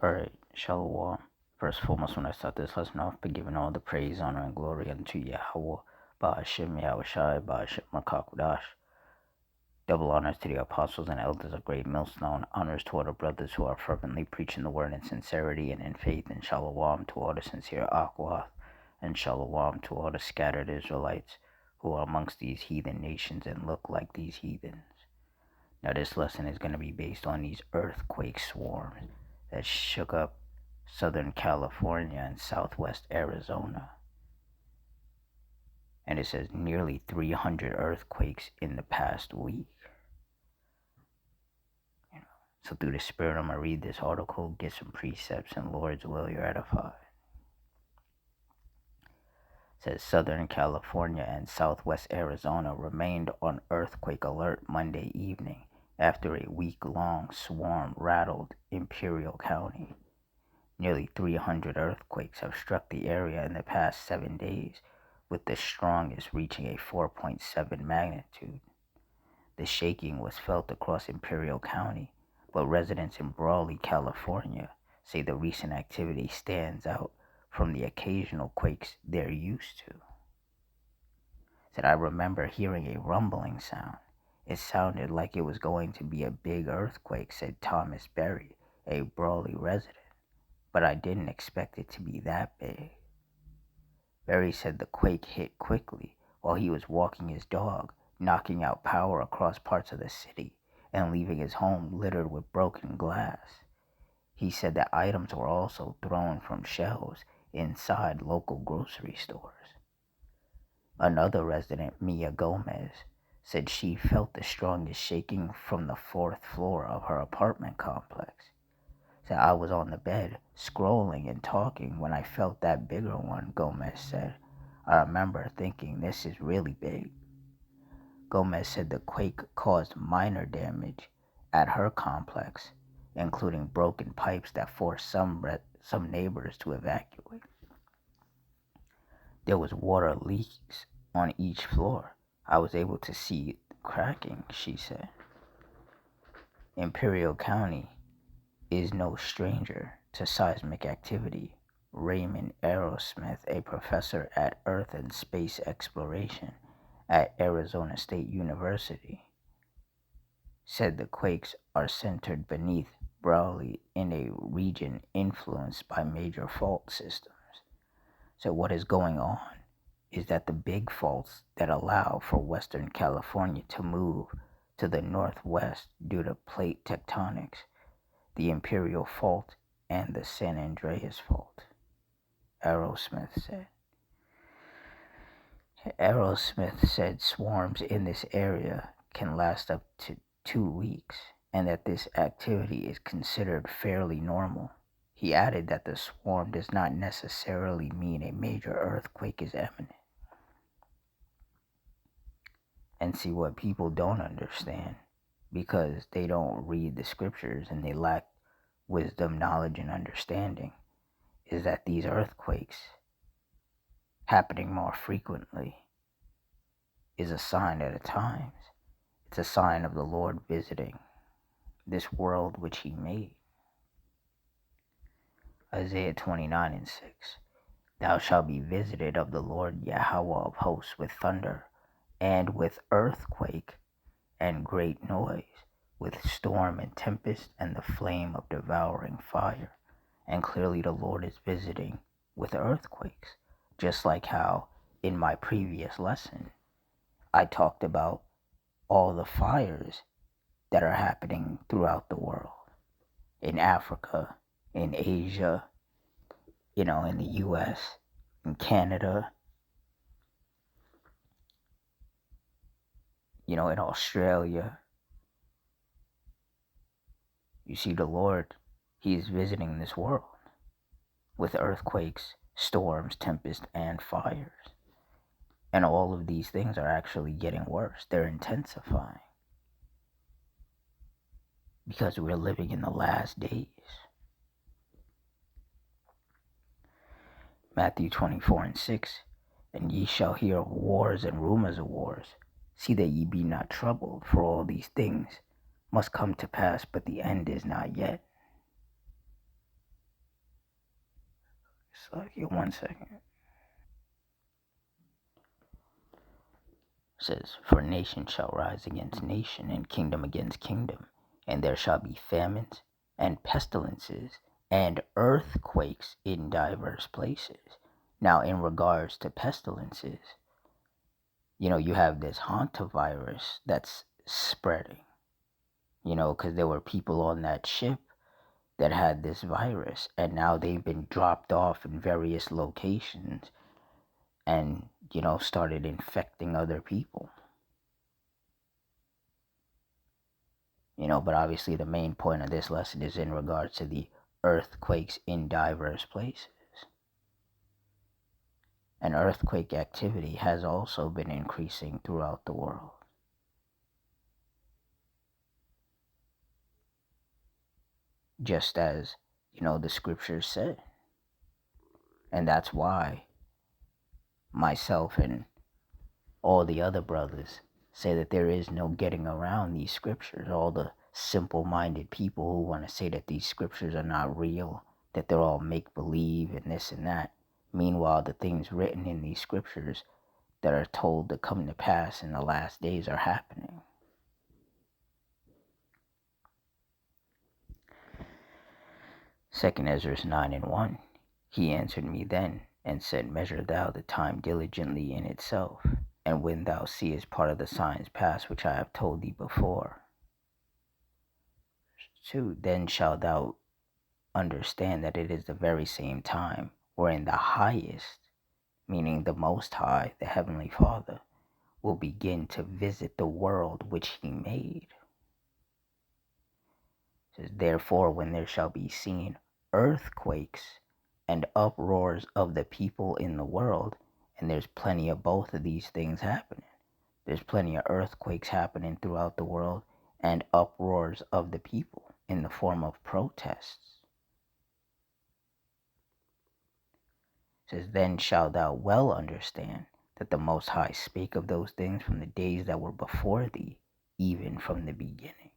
Alright, Shalom. First and foremost, when I start this lesson off, by giving all the praise, honor, and glory unto Yahweh, Ba'ashem Yahushai, Ba'ashem Makakudash. Double honors to the apostles and elders of Great Millstone, honors to all the brothers who are fervently preaching the word in sincerity and in faith, and Shalom to all the sincere Akwath, and Shalom to all the scattered Israelites who are amongst these heathen nations and look like these heathens. Now this lesson is going to be based on these earthquake swarms that shook up Southern California and Southwest Arizona. And it says nearly 300 earthquakes in the past week. So through the Spirit, I'm going to read this article, get some precepts, and Lord's will, you're edified. It says Southern California and Southwest Arizona remained on earthquake alert Monday evening after a week-long swarm rattled Imperial County. Nearly 300 earthquakes have struck the area in the past 7 days, with the strongest reaching a 4.7 magnitude. The shaking was felt across Imperial County, but residents in Brawley, California, say the recent activity stands out from the occasional quakes they're used to. Said, I remember hearing a rumbling sound. It sounded like it was going to be a big earthquake, said Thomas Berry, a Brawley resident. But I didn't expect it to be that big. Berry said the quake hit quickly while he was walking his dog, knocking out power across parts of the city and leaving his home littered with broken glass. He said that items were also thrown from shelves inside local grocery stores. Another resident, Mia Gomez, said she felt the strongest shaking from the 4th floor of her apartment complex. Said, I was on the bed, scrolling and talking when I felt that bigger one, Gomez said. I remember thinking this is really big. Gomez said the quake caused minor damage at her complex, including broken pipes that forced some neighbors to evacuate. There was water leaks on each floor. I was able to see cracking, she said. Imperial County is no stranger to seismic activity. Raymond Aerosmith, a professor at Earth and Space Exploration at Arizona State University, said the quakes are centered beneath Brawley in a region influenced by major fault systems. So what is going on is that the big faults that allow for Western California to move to the northwest due to plate tectonics, the Imperial Fault and the San Andreas Fault, Aerosmith said. Aerosmith said swarms in this area can last up to 2 weeks and that this activity is considered fairly normal. He added that the swarm does not necessarily mean a major earthquake is imminent. And see, what people don't understand, because they don't read the scriptures and they lack wisdom, knowledge, and understanding, is that these earthquakes happening more frequently is a sign at times. It's a sign of the Lord visiting this world which he made. Isaiah 29:6. Thou shalt be visited of the Lord Yahweh of hosts with thunder, and with earthquake, and great noise, with storm and tempest, and the flame of devouring fire. And clearly the Lord is visiting with earthquakes, just like how in my previous lesson I talked about all the fires that are happening throughout the world, in Africa, in Asia, in the US, in Canada, in Australia. You see, the Lord, he is visiting this world with earthquakes, storms, tempests, and fires. And all of these things are actually getting worse. They're intensifying. Because we're living in the last days. Matthew 24:6. And ye shall hear of wars and rumors of wars. See that ye be not troubled, for all these things must come to pass, but the end is not yet. Give 1 second. It says, "For nation shall rise against nation, and kingdom against kingdom, and there shall be famines and pestilences and earthquakes in diverse places." Now, in regards to pestilences, you have this hantavirus that's spreading, because there were people on that ship that had this virus, and now they've been dropped off in various locations and, started infecting other people. But obviously the main point of this lesson is in regards to the earthquakes in diverse places. And earthquake activity has also been increasing throughout the world. Just as, the scriptures said. And that's why myself and all the other brothers say that there is no getting around these scriptures. All the simple-minded people who want to say that these scriptures are not real, that they're all make-believe and this and that. Meanwhile, the things written in these scriptures that are told to come to pass in the last days are happening. Second Ezra 9:1. He answered me then and said, "Measure thou the time diligently in itself, and when thou seest part of the signs pass which I have told thee before, 2, then shalt thou understand that it is the very same time wherein the highest, meaning the Most High, the Heavenly Father, will begin to visit the world which he made." It says, "Therefore, when there shall be seen earthquakes and uproars of the people in the world," and there's plenty of both of these things happening. There's plenty of earthquakes happening throughout the world and uproars of the people in the form of protests. It says, "Then shalt thou well understand that the Most High spake of those things from the days that were before thee, even from the beginning.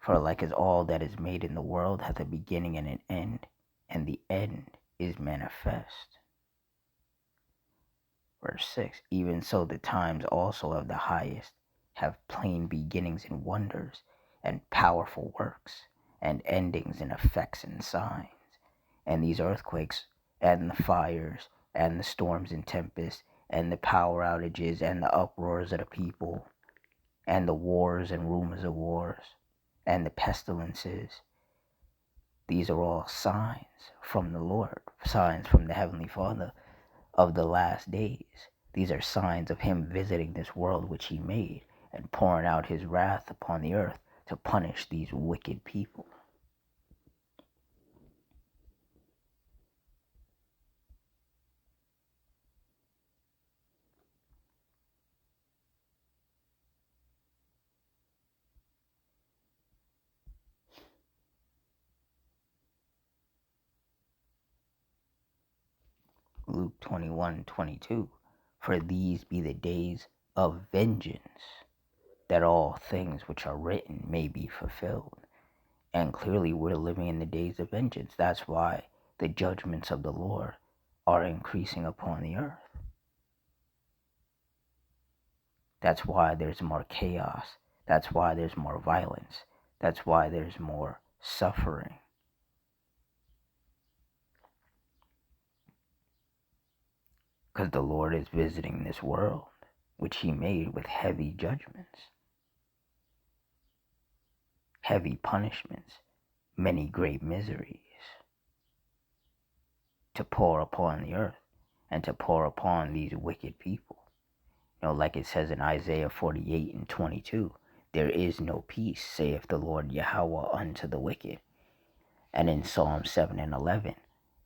For like as all that is made in the world hath a beginning and an end, and the end is manifest." Verse 6, "Even so the times also of the highest have plain beginnings and wonders, and powerful works, and endings and effects and signs. And these earthquakes, and the fires, and the storms and tempests, and the power outages, and the uproars of the people, and the wars and rumors of wars, and the pestilences, these are all signs from the Lord, signs from the Heavenly Father of the last days. These are signs of him visiting this world which he made and pouring out his wrath upon the earth to punish these wicked people." Luke 21:22. "For these be the days of vengeance, that all things which are written may be fulfilled." And clearly we're living in the days of vengeance. That's why the judgments of the Lord are increasing upon the earth. That's why there's more chaos. That's why there's more violence. That's why there's more suffering. Because the Lord is visiting this world, which he made with heavy judgments, heavy punishments, many great miseries to pour upon the earth and to pour upon these wicked people. Like it says in Isaiah 48:22, "There is no peace, saith the Lord Yahweh, unto the wicked." And in Psalm 7:11,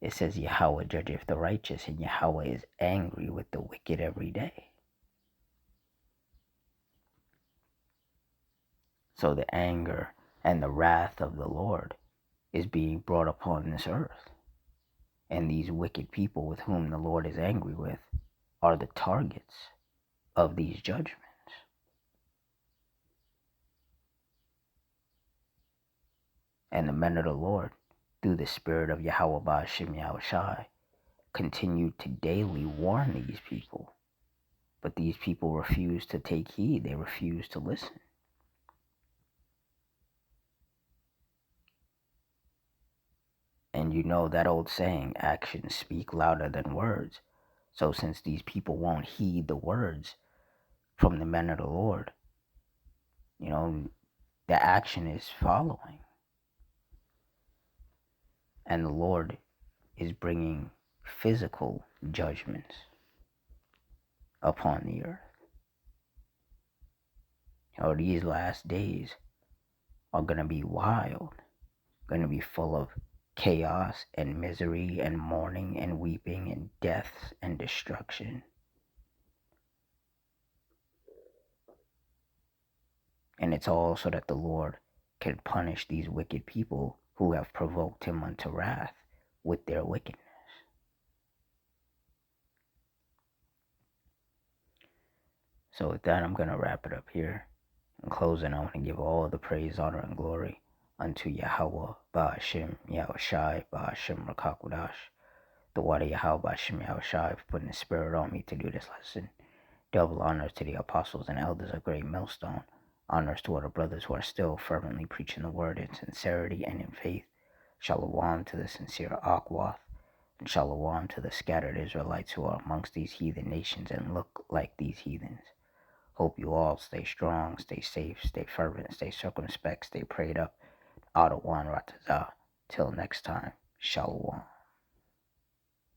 it says, "Yahweh judgeth the righteous, and Yahweh is angry with the wicked every day." So the anger and the wrath of the Lord is being brought upon this earth. And these wicked people with whom the Lord is angry with are the targets of these judgments. And the men of the Lord, through the spirit of Yahweh Ba'ashim Yahushai, continued to daily warn these people. But these people refused to take heed. They refused to listen. And you know that old saying, actions speak louder than words. So since these people won't heed the words from the men of the Lord, the action is following. And the Lord is bringing physical judgments upon the earth. These last days are going to be wild, going to be full of chaos and misery and mourning and weeping and death and destruction. And it's all so that the Lord can punish these wicked people who have provoked him unto wrath with their wickedness. So with that, I'm going to wrap it up here. In closing, I want to give all the praise, honor, and glory unto Yahweh, Ba'ashim, Yahushai, Ba'ashim, Rakakwadash, the water Yahweh, Ba'ashim, Yahushai, for putting the spirit on me to do this lesson. Double honors to the apostles and elders of Great Millstone. Honors to all the brothers who are still fervently preaching the word in sincerity and in faith. Shalom to the sincere Akwath, and shalom to the scattered Israelites who are amongst these heathen nations and look like these heathens. Hope you all stay strong, stay safe, stay fervent, stay circumspect, stay prayed up. Adawan Ratazah. Till next time, shalom.